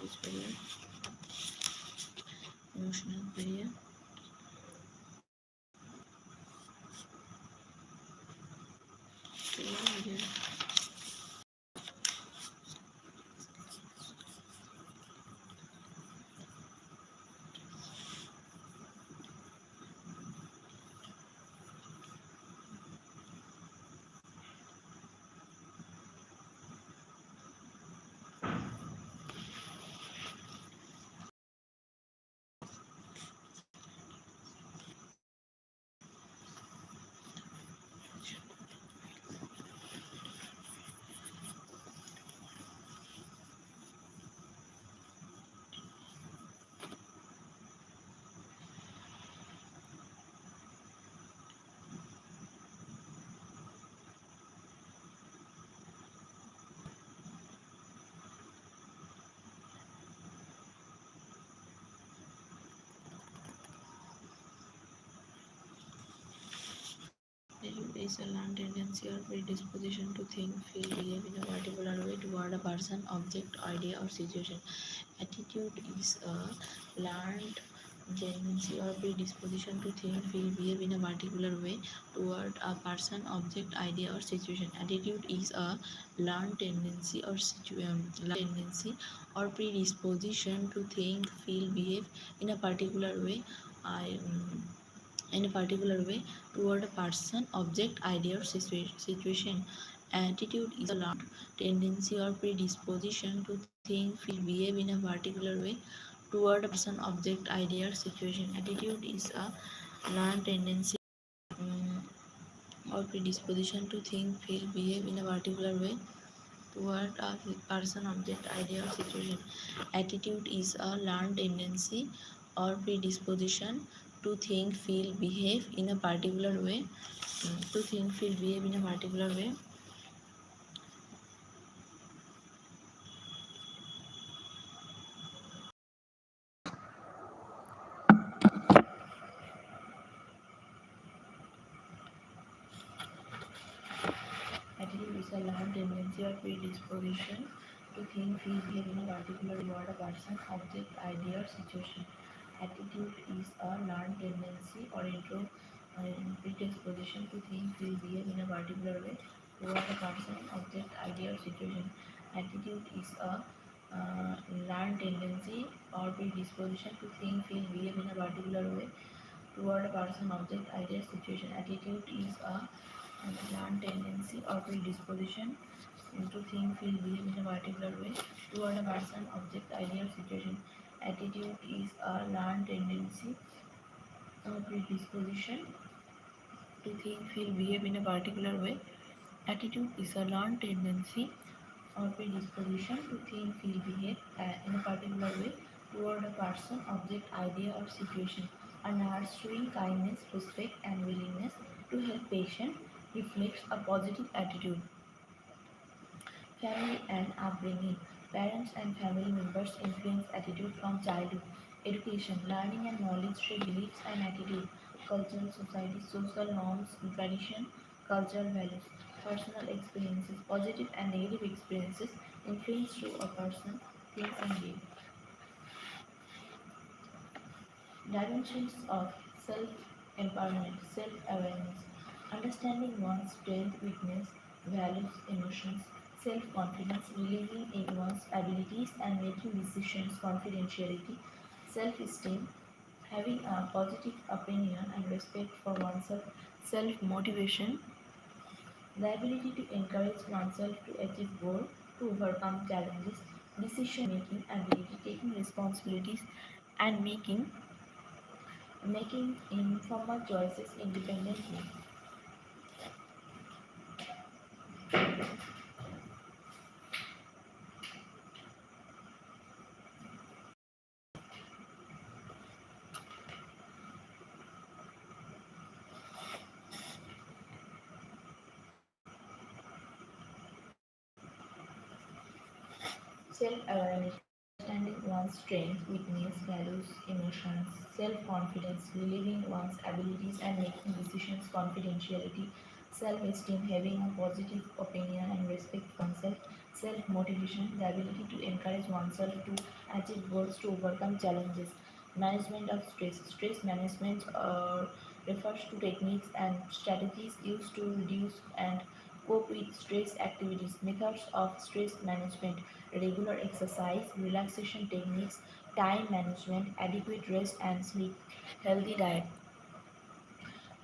this video. Emotional video. Video. Attitude is a learned tendency or predisposition to think, feel, behave in a particular way toward a person, object, idea, or situation. Attitude is a learned tendency or predisposition to think, feel, behave in a particular way toward a person, object, idea, or situation. Attitude is a learned predisposition to think, feel, behave in a particular way. I in a particular way toward a person, object, idea, or situation. Attitude is a learned tendency or predisposition to think, feel, behave in a particular way toward a person, object, idea, or situation. Attitude is a learned tendency or predisposition to think, feel, behave in a particular way toward a person, object, idea, or situation. Attitude is a learned tendency or predisposition to think, feel, behave in a particular way. To think, feel, behave in a particular way. Attitude is a learned tendency or predisposition to think, feel, behave in a particular toward a person, object, idea, or situation. Attitude is a learned tendency or predisposition to think, feel, behave in a particular way toward a person, object, idea, or situation. Attitude is a learned tendency or predisposition to think, feel, behave in a particular way toward a person, object, idea, situation. Attitude is a learned tendency or predisposition to think, feel, behave in a particular way toward a person, object, idea, or situation. Attitude is a learned tendency or predisposition to think, feel, behave in a particular way. Attitude is a learned tendency or predisposition to think, feel, behave in a particular way toward a person, object, idea, or situation. A nurse showing kindness, respect, and willingness to help patient reflects a positive attitude. Family and upbringing. Parents and family members influence attitude from childhood. Education, learning and knowledge shape beliefs and attitude. Cultural society, social norms, tradition, cultural values. Personal experiences, positive and negative experiences influence to a person, think and behave. Dimensions of self-empowerment, self-awareness, understanding one's strength, weakness, values, emotions, self-confidence, believing in one's abilities and making decisions, confidentiality, self-esteem, having a positive opinion and respect for oneself, self-motivation, the ability to encourage oneself to achieve goals, to overcome challenges, decision-making ability, taking responsibilities, and making informed choices independently. Self-awareness, understanding one's strengths, weakness, values, emotions, self-confidence, believing one's abilities and making decisions, confidentiality, self-esteem, having a positive opinion and respect for oneself, self-motivation, the ability to encourage oneself to achieve goals, to overcome challenges. Management of stress. Stress management refers to techniques and strategies used to reduce and cope with stress activities. Methods of stress management: regular exercise, relaxation techniques, time management, adequate rest and sleep, healthy diet.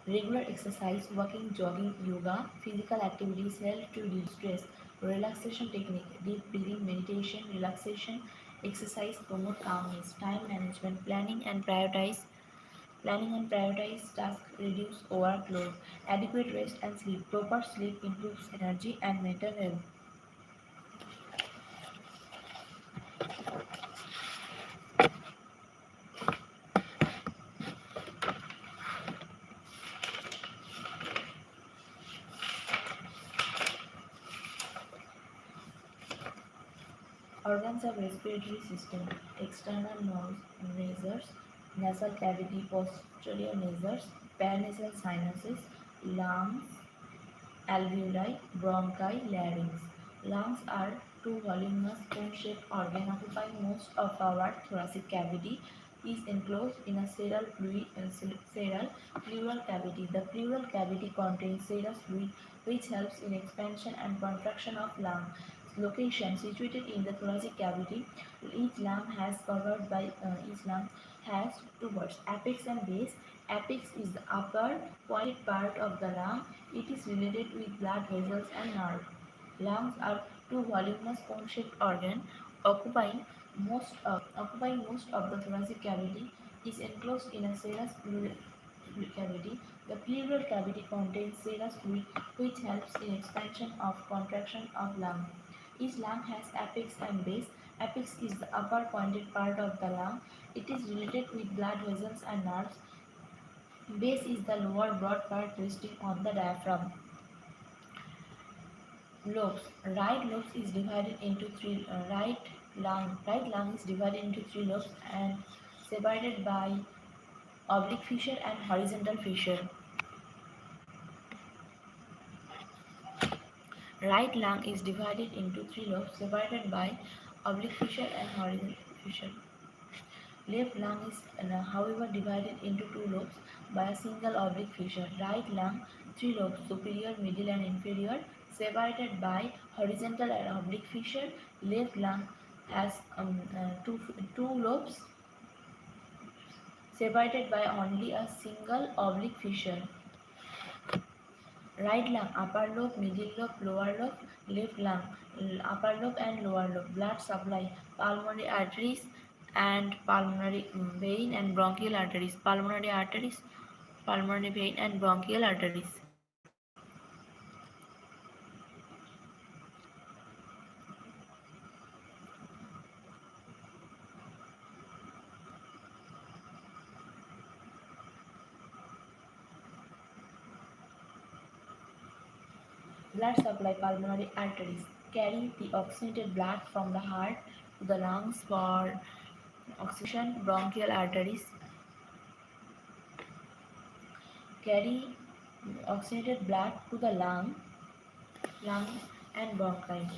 Regular exercise, walking, jogging, yoga, physical activities help to reduce stress. Relaxation technique, deep breathing, meditation, relaxation, exercise promote calmness. Time management, planning and prioritize tasks, reduce overload. Adequate rest and sleep. Proper sleep improves energy and mental health. Organs of respiratory system: external nose, nasals, nasal cavity, posterior nasals, paranasal sinuses, lungs, alveoli, bronchi, larynx. Lungs are two voluminous cone-shaped organs occupying most of our thoracic cavity. Is enclosed in a sterile pleural cavity. The pleural cavity contains serous fluid which helps in expansion and contraction of lung. Location: situated in the thoracic cavity. Each lung has two parts, apex and base. Apex is the upper pointed part of the lung. It is related with blood vessels and nerve. Lungs are two voluminous cone-shaped organs occupying most of the thoracic cavity. Is enclosed in a serous pleural cavity. The pleural cavity contains serous fluid which helps in expansion of contraction of lung. Each lung has apex and base. Apex is the upper pointed part of the lung. It is related with blood vessels and nerves. Base is the lower broad part resting on the diaphragm. Lobes. Right lung is divided into three lobes and separated by oblique fissure and horizontal fissure. Right lung is divided into three lobes separated by oblique fissure and horizontal fissure. Left lung is, however, divided into two lobes by a single oblique fissure. Right lung, three lobes, superior, middle, and inferior, separated by horizontal and oblique fissure. Left lung has two lobes separated by only a single oblique fissure. Right lung, upper lobe, middle lobe, lower lobe. Left lung, upper lobe and lower lobe. Blood supply, pulmonary arteries and pulmonary vein and bronchial arteries. Pulmonary arteries, pulmonary vein and bronchial arteries. Blood supply, pulmonary arteries carry the oxygenated blood from the heart to the lungs for oxygenation. Bronchial arteries carry oxygenated blood to the lungs and bronchi.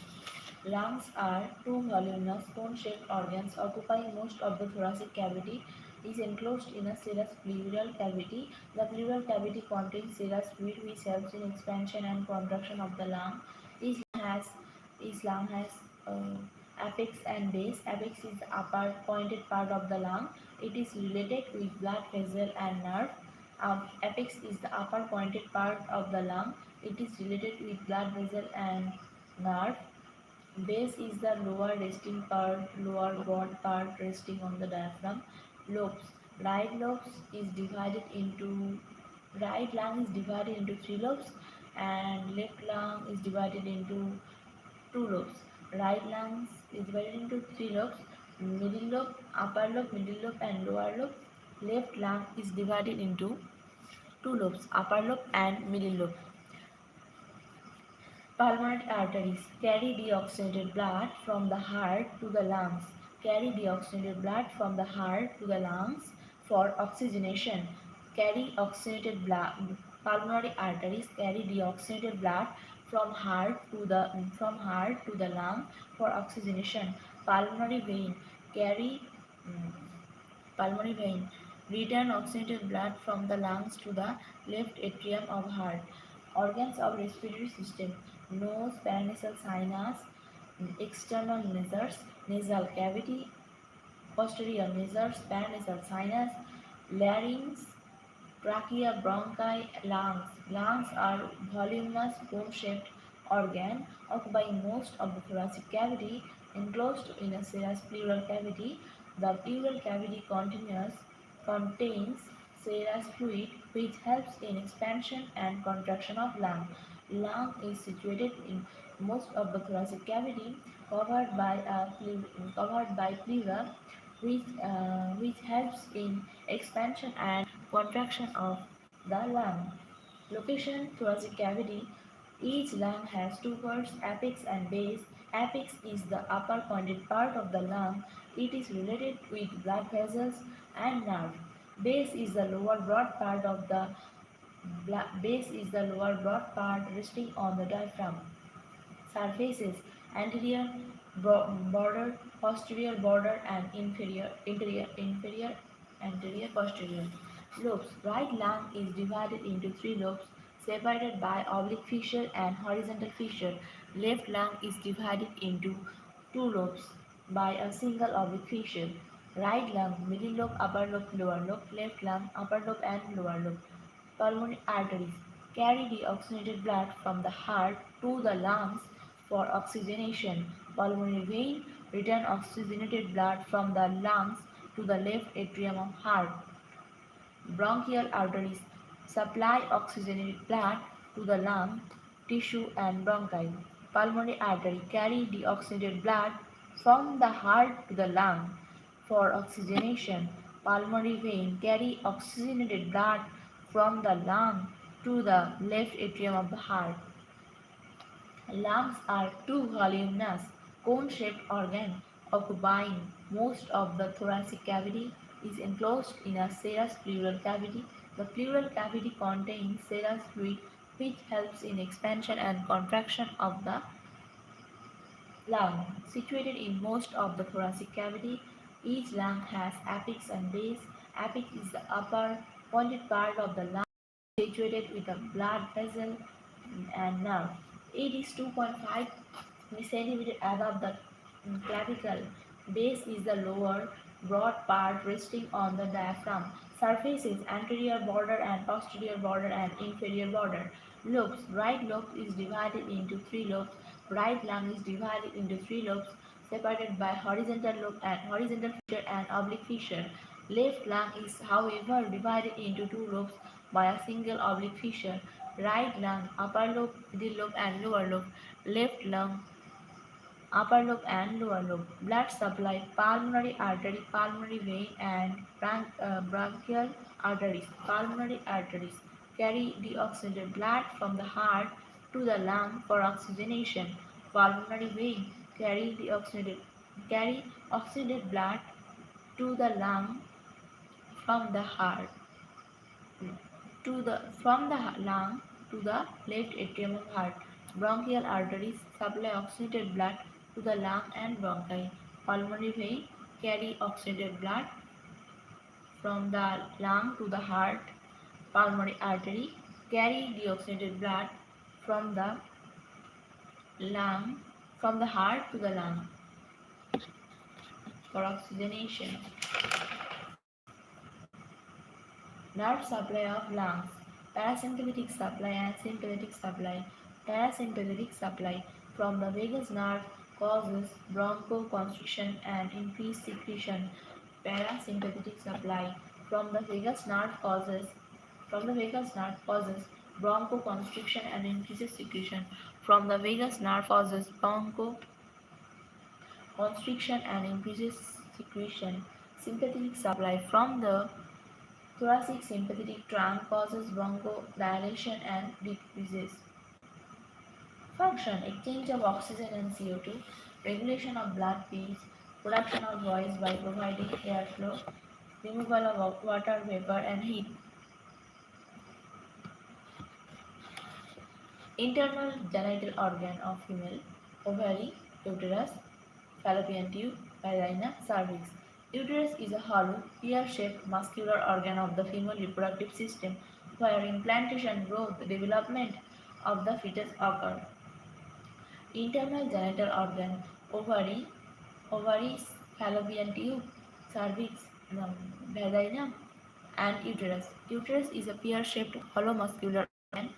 Lungs are two voluminous cone-shaped organs occupying most of the thoracic cavity. Is enclosed in a serous pleural cavity. The pleural cavity contains serous fluid which helps in expansion and contraction of the lung. Each lung has uh, apex and base. Apex is the upper pointed part of the lung. It is related with blood vessel and nerve. Apex is the upper pointed part of the lung. It is related with blood vessel and nerve. Base is the lower broad part resting on the diaphragm. Lobes. Right lobes is divided into right lung is divided into three lobes and left lung is divided into two lobes. Right lungs is divided into three lobes, middle lobe, upper lobe, middle lobe and lower lobe. Left lung is divided into two lobes, upper lobe and middle lobe. Pulmonary arteries carry deoxygenated blood from the heart to the lungs. Carry deoxygenated blood from the heart to the lungs for oxygenation. Carry oxygenated blood. Pulmonary arteries carry deoxygenated blood from heart to the lung for oxygenation. Pulmonary vein carry mm, pulmonary vein return oxygenated blood from the lungs to the left atrium of heart. Organs of respiratory system: nose, paranasal sinus, external nasal cavity, posterior nasals, paranasal sinus, larynx, trachea, bronchi, lungs. Lungs are voluminous cone-shaped organ occupying most of the thoracic cavity, enclosed in a serous pleural cavity. The pleural cavity contains serous fluid which helps in expansion and contraction of lung. Lung is situated in most of the thoracic cavity, covered by pleura, which helps in expansion and contraction of the lung. Location: thoracic cavity. Each lung has two parts, apex and base. Apex is the upper pointed part of the lung. It is related with blood vessels and nerve. Base is the lower broad part of the base is the lower broad part resting on the diaphragm. Surfaces: anterior border, posterior border, and inferior anterior posterior. Lobes: right lung is divided into three lobes separated by oblique fissure and horizontal fissure. Left lung is divided into two lobes by a single oblique fissure. Right lung: middle lobe, upper lobe, lower lobe. Left lung: upper lobe and lower lobe. Pulmonary arteries carry deoxygenated blood from the heart to the lungs for oxygenation. Pulmonary vein return oxygenated blood from the lungs to the left atrium of heart. Bronchial arteries supply oxygenated blood to the lung, tissue and bronchi. Pulmonary artery carry deoxygenated blood from the heart to the lung for oxygenation. Pulmonary vein carry oxygenated blood from the lung to the left atrium of the heart. Lungs are two voluminous, cone-shaped organs occupying most of the thoracic cavity. Is enclosed in a serous pleural cavity. The pleural cavity contains serous fluid which helps in expansion and contraction of the lung. Situated in most of the thoracic cavity, each lung has apex and base. Apex is the upper pointed part of the lung situated with a blood vessel and nerve. It is 2.5 centimeter above the clavicle. Base is the lower broad part resting on the diaphragm. Surfaces: anterior border and posterior border and inferior border. Lobes: right lobe is divided into three lobes. Right lung is divided into three lobes separated by horizontal lobe and horizontal fissure and oblique fissure. Left lung is, however, divided into two lobes by a single oblique fissure. Right lung: upper lobe, middle lobe and lower lobe. Left lung: upper lobe and lower lobe. Blood supply: pulmonary artery, pulmonary vein and bronchial arteries. Pulmonary arteries carry deoxygenated blood from the heart to the lung for oxygenation. Pulmonary vein carry oxygenated blood to the lung from the heart from the lung to the left atrium of heart. Bronchial arteries supply oxygenated blood to the lung and bronchi. Pulmonary vein carry oxygenated blood from the lung to the heart. Pulmonary artery carry deoxygenated blood from the lung from the heart to the lung for oxygenation. Nerve supply of lungs: parasympathetic supply and sympathetic supply. Parasympathetic supply from the vagus nerve causes bronchoconstriction and increased secretion. Parasympathetic supply from the vagus nerve causes bronchoconstriction and increases secretion. From the vagus nerve causes bronchoconstriction and increases secretion. Sympathetic supply from the thoracic sympathetic trunk causes bronchodilation and decreases function, exchange of oxygen and CO2, regulation of blood pH, production of voice by providing airflow, removal of water vapor and heat. Internal genital organ of female: ovary, uterus, fallopian tube, vagina, cervix. Uterus is a hollow, pear-shaped muscular organ of the female reproductive system where implantation, growth, development of the fetus occur. Internal genital organ: ovary, ovaries, fallopian tube, cervix, vagina, and uterus. Uterus is a pear-shaped hollow muscular organ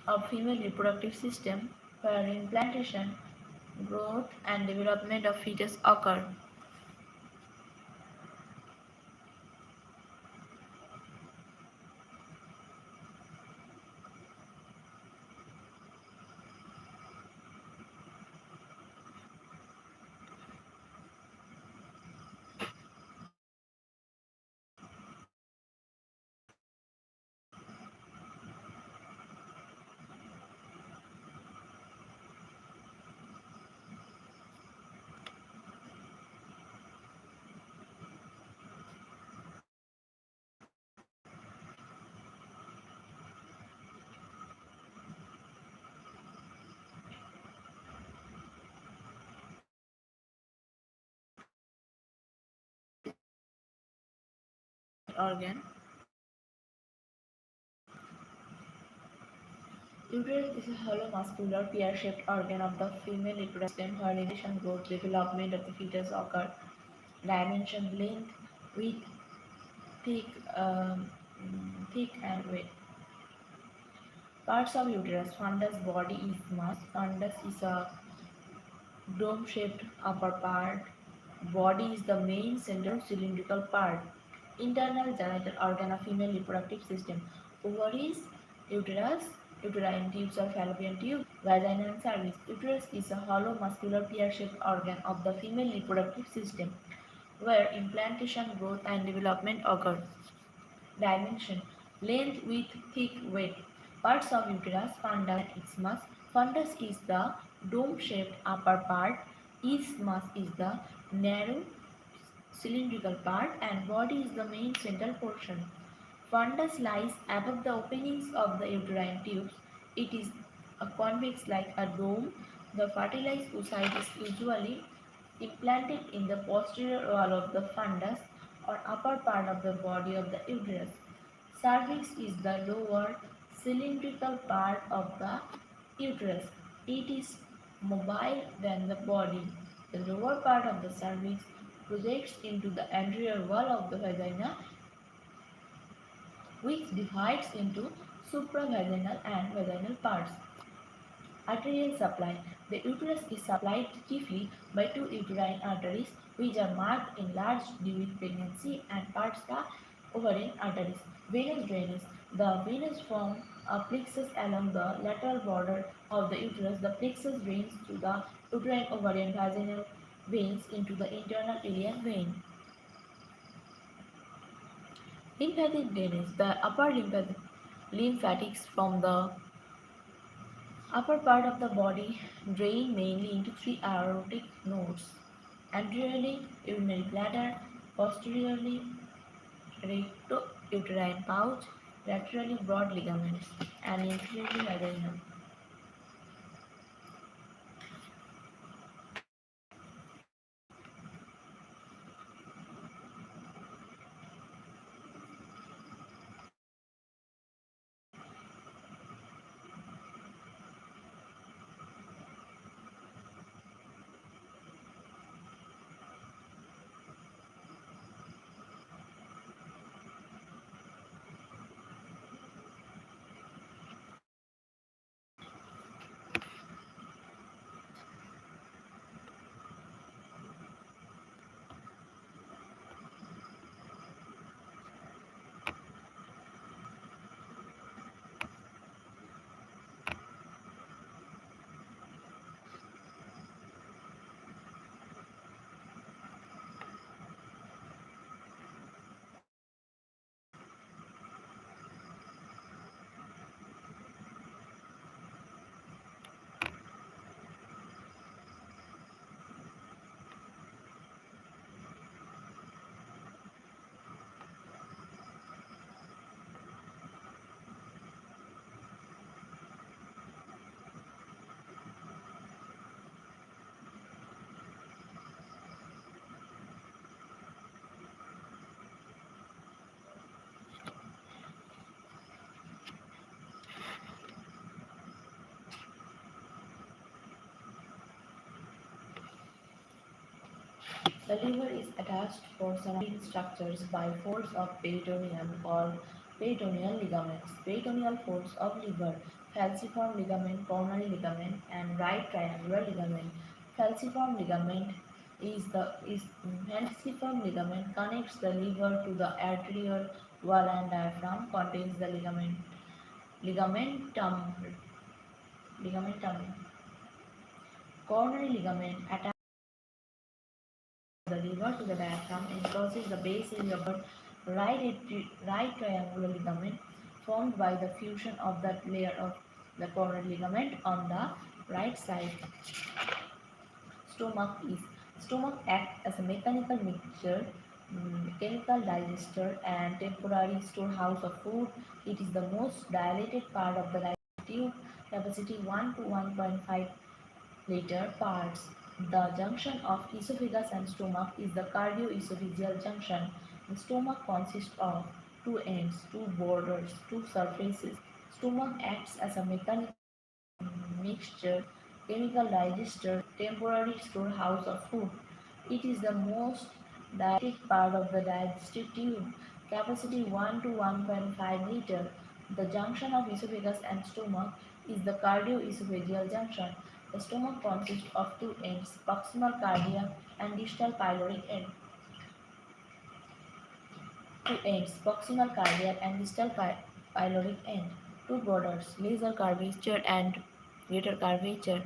of female reproductive system where implantation, growth, and development of fetus occur. Organ. Uterus is a hollow muscular pear-shaped organ of the female reproductive system where implantation, growth, development of the fetus occur. Dimension: length, width, thick, thick and weight. Parts of uterus: fundus, body, isthmus. Fundus is a dome-shaped upper part. Body is the main center cylindrical part. Internal genital organ of female reproductive system: ovaries, uterus, uterine tubes or fallopian tube, vagina and cervix. Uterus is a hollow muscular pear-shaped organ of the female reproductive system where implantation, growth and development occur. Dimension: length, width, thick, weight. Parts of uterus: fundus and isthmus. Fundus is the dome-shaped upper part. Isthmus is the narrow cylindrical part, and body is the main central portion. Fundus lies above the openings of the uterine tubes. It is a convex like a dome. The fertilized oocyte is usually implanted in the posterior wall of the fundus or upper part of the body of the uterus. Cervix is the lower cylindrical part of the uterus. It is mobile than the body. The lower part of the cervix projects into the anterior wall of the vagina, which divides into supravaginal and vaginal parts. Arterial supply: the uterus is supplied chiefly by two uterine arteries, which are marked in large during pregnancy and parts the ovarian arteries. Venous drainage: the veins form a plexus along the lateral border of the uterus. The plexus drains through the uterine, ovarian, vaginal veins into the internal iliac vein. Lymphatic drainage: the upper lymphatics from the upper part of the body drain mainly into three aortic nodes: anteriorly urinary bladder, posteriorly recto-uterine pouch, laterally broad ligaments, and inferiorly vagina. The liver is attached for surrounding structures by folds of peritoneum called peritoneal ligaments. Peritoneal folds of liver, falciform ligament, coronary ligament, and right triangular ligament. Falciform ligament is falciform ligament connects the liver to the arterial wall and diaphragm contains the ligamentum ligamentum. Coronary ligament attaches the liver to the diaphragm and crosses the base area of the right triangular ligament formed by the fusion of that layer of the coronary ligament on the right side. Stomach is Stomach acts as a mechanical mixture, chemical digester, and temporary storehouse of food. It is the most dilated part of the digestive tube, capacity 1 to 1.5 later parts. The junction of esophagus and stomach is the cardioesophageal junction. The stomach consists of two ends, two borders, two surfaces. Stomach acts as a mechanical mixture, chemical digester, temporary storehouse of food. It is the most dilated part of the digestive tube, capacity 1 to 1.5 liter. The junction of esophagus and stomach is the cardioesophageal junction. The stomach consists of two ends, proximal cardiac and distal pyloric end. Two ends, proximal cardiac and distal pyloric end. Two borders, lesser curvature and greater curvature.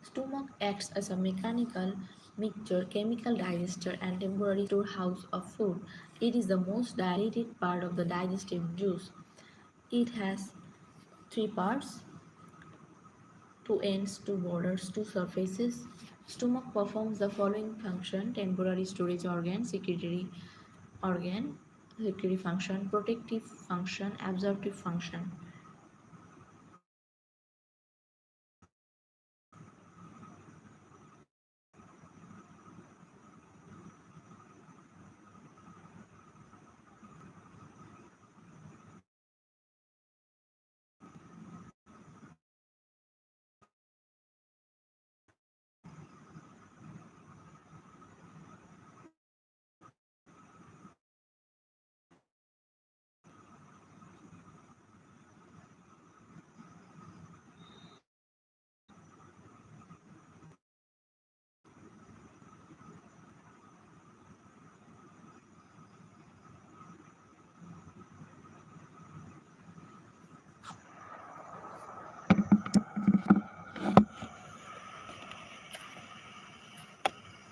Stomach acts as a mechanical mixture, chemical digester, and temporary storehouse of food. It is the most dilated part of the digestive juice. It has three parts, two ends, two borders, two surfaces. Stomach performs the following function: temporary storage organ, organ, secretory function, protective function, absorptive function.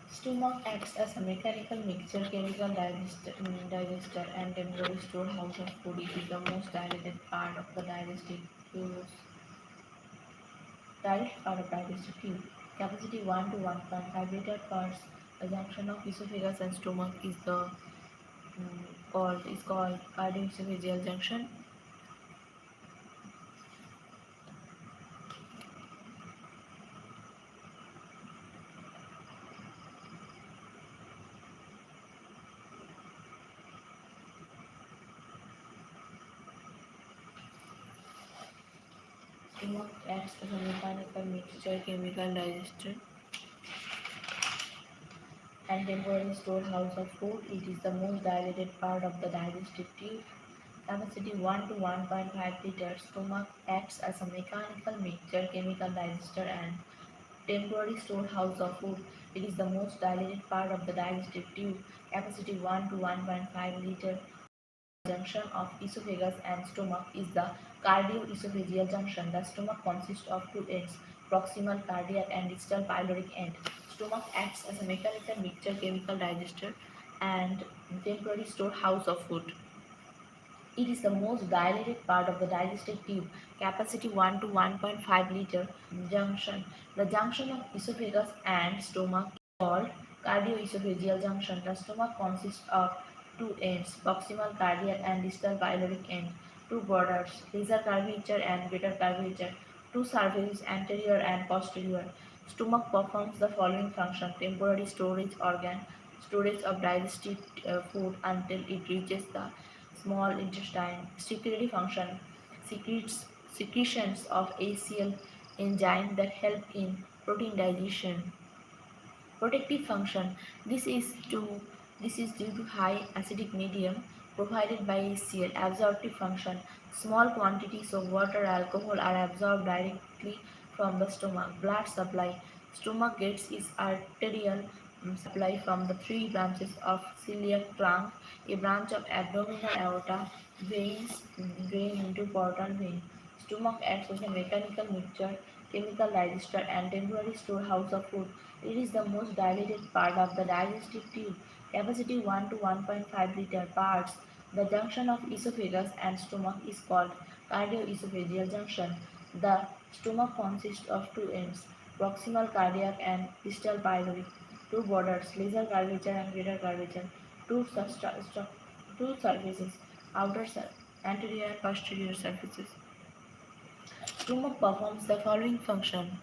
Stomach acts as a mechanical mixture, chemical digester and temporary storehouse of food. It is the most dilated part of the digestive tube. Capacity 1 to 1.5 liter parts. The junction of esophagus and stomach is called cardioesophageal junction. Stomach acts as a mechanical mixture, chemical digester and temporary storehouse of food. It is the most dilated part of the digestive tube. Capacity 1 to 1.5 liters. Stomach acts as a mechanical mixture, chemical digester, and temporary storehouse of food. It is the most dilated part of the digestive tube. Capacity 1 to 1.5 liter. Junction of esophagus and stomach is the cardioesophageal junction. The stomach consists of two ends, proximal cardiac and distal pyloric end. Stomach acts as a mechanical mixture, chemical digester, and temporary storehouse of food. It is the most dilated part of the digestive tube, capacity 1 to 1.5 liter junction. The junction of esophagus and stomach is called Cardioesophageal junction. The stomach consists of two ends, proximal cardiac and distal pyloric end, two borders, lesser curvature and greater curvature, two surfaces, anterior and posterior. Stomach performs the following function: temporary storage organ, storage of digested food until it reaches the small intestine. Secretory function, secretes secretions of ACL enzyme that help in protein digestion. Protective function. This is to this is due to high acidic medium provided by ACL. Absorptive function. Small quantities of water alcohol are absorbed directly from the stomach. Blood supply. Stomach gets its arterial supply from the three branches of celiac trunk, a branch of abdominal aorta, veins drain into portal vein. Stomach acts as a mechanical mixture, chemical digester, and temporary storehouse of food. It is the most dilated part of the digestive tube, capacity 1 to 1.5 liter parts. The junction of esophagus and stomach is called cardioesophageal junction. The stomach consists of two ends, proximal cardiac and distal pyloric, two borders, lesser curvature and greater curvature, two surfaces, outer anterior and posterior surfaces. Stomach performs the following function: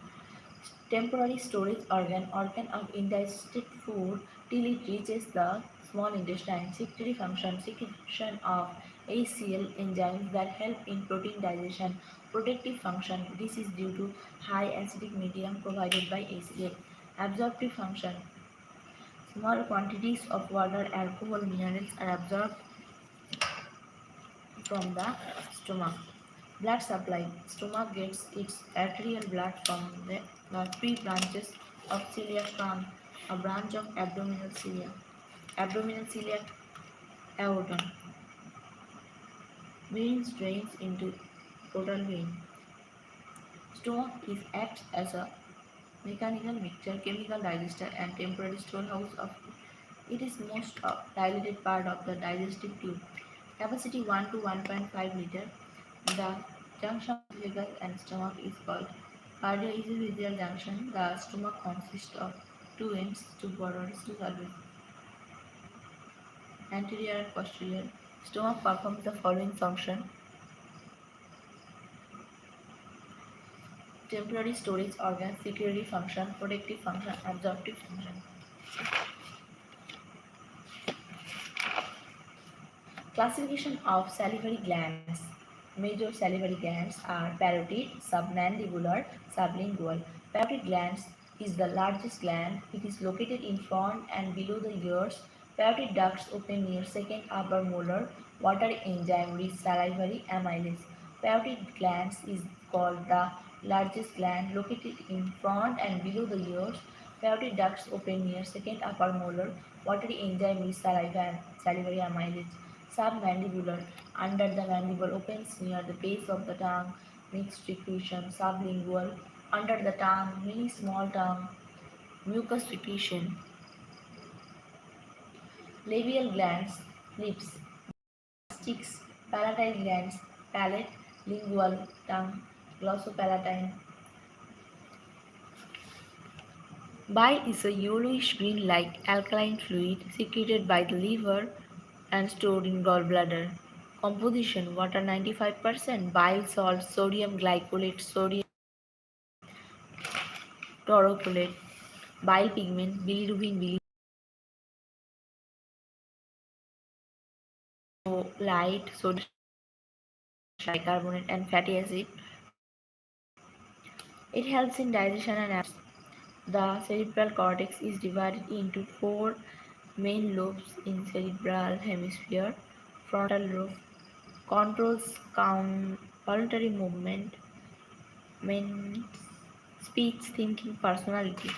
temporary storage organ, organ of indigested food till it reaches the small intestine. Secretory function, secretion of ACL enzymes that help in protein digestion. Protective function, this is due to high acidic medium provided by ACL. Absorptive function, small quantities of water, alcohol, minerals are absorbed from the stomach. Blood supply. Stomach gets its arterial blood from the three branches of celiac trunk, a branch of abdominal celiac aorta. Veins drains into portal vein. Stomach is acts as a mechanical mixture, chemical digester, and temporary storehouse of food. It is most dilated part of the digestive tube. Capacity 1 to 1.5 liter. The junction of esophagus and stomach is called cardioesophageal junction. The stomach consists of two ends, two borders, two surfaces, anterior and posterior. Stomach performs the following function: temporary storage organ, secretory function, protective function, absorptive function. Classification of salivary glands. Major salivary glands are parotid, submandibular, sublingual. Parotid glands is the largest gland. It is located in front and below the ears. Parotid ducts open near second upper molar. Watery enzyme rich salivary amylase. Parotid glands is called the largest gland, located in front and below the ears. Parotid ducts open near second upper molar. Watery enzyme rich salivary amylase. Submandibular, under the mandible, opens near the base of the tongue, mixed secretion. Sublingual, under the tongue, many small tongue, mucus secretion. Labial glands, lips, sticks, palatine glands, palate, lingual, tongue, glossopalatine. Bile is a yellowish-green like alkaline fluid secreted by the liver and stored in gallbladder. Composition: water 95%, bile salts, sodium glycolate, sodium taurocolate, bile pigment, bilirubin, light, sodium bicarbonate, and fatty acid. It helps in digestion and absorption. The cerebral cortex is divided into four main lobes in cerebral hemisphere. Frontal lobe controls voluntary movement, means speech, thinking, personality.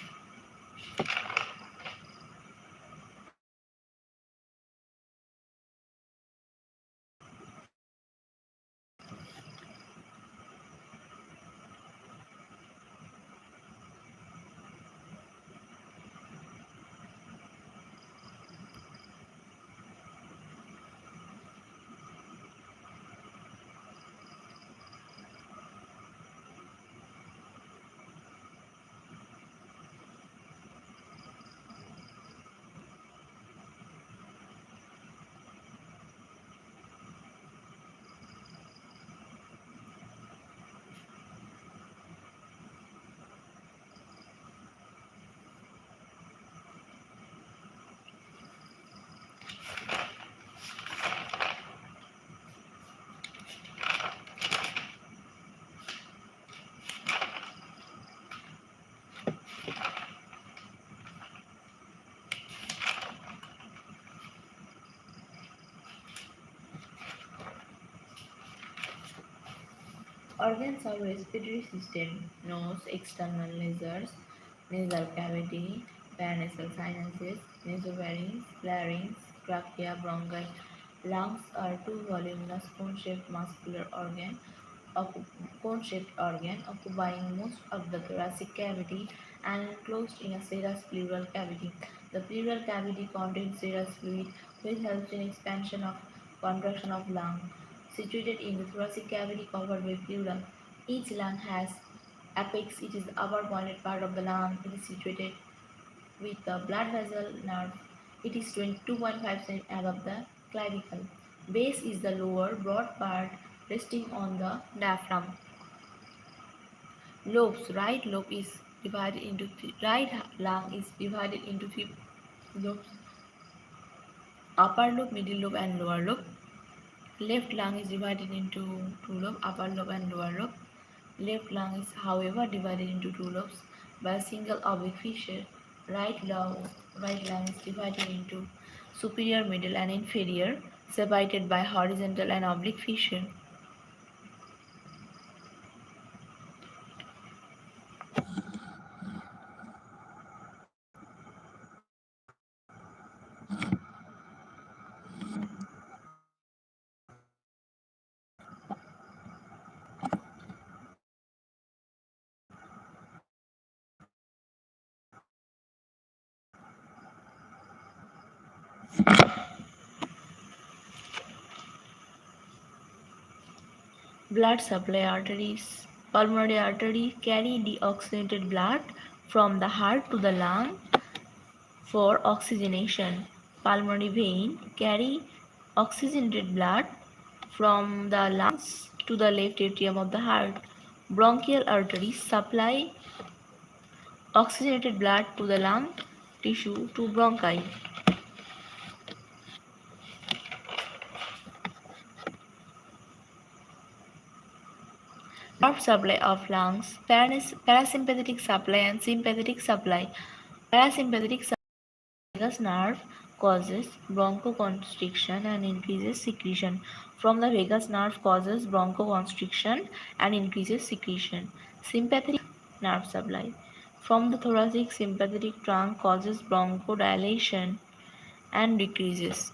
Organs of respiratory system: nose, external nasals, nasal cavity, paranasal sinuses, nasopharynx, larynx, trachea, bronchi. Lungs are two voluminous cone-shaped muscular cone-shaped organ occupying most of the thoracic cavity and enclosed in a serous pleural cavity. The pleural cavity contains serous fluid which helps in expansion of contraction of lung. Situated in the thoracic cavity covered by pleura, each lung has apex. It is the upper pointed part of the lung. It is situated with the blood vessel nerve. It is 22.5 cm above the clavicle. Base is the lower broad part resting on the diaphragm. Lobes. Right lung is divided into three lobes: upper lobe, middle lobe, and lower lobe. Left lung is divided into two lobes, upper lobe and lower lobe. Left lung is, however, divided into two lobes by a single oblique fissure. Right lung is divided into superior, middle, and inferior, separated by horizontal and oblique fissure. Blood supply arteries. Pulmonary arteries carry deoxygenated blood from the heart to the lung for oxygenation. Pulmonary vein carry oxygenated blood from the lungs to the left atrium of the heart. Bronchial arteries supply oxygenated blood to the lung tissue to bronchi. Nerve supply of lungs: parasympathetic supply and sympathetic supply. Parasympathetic vagus nerve causes bronchoconstriction and increases secretion. From the vagus nerve causes bronchoconstriction and increases secretion. Sympathetic nerve supply from the thoracic sympathetic trunk causes bronchodilation and decreases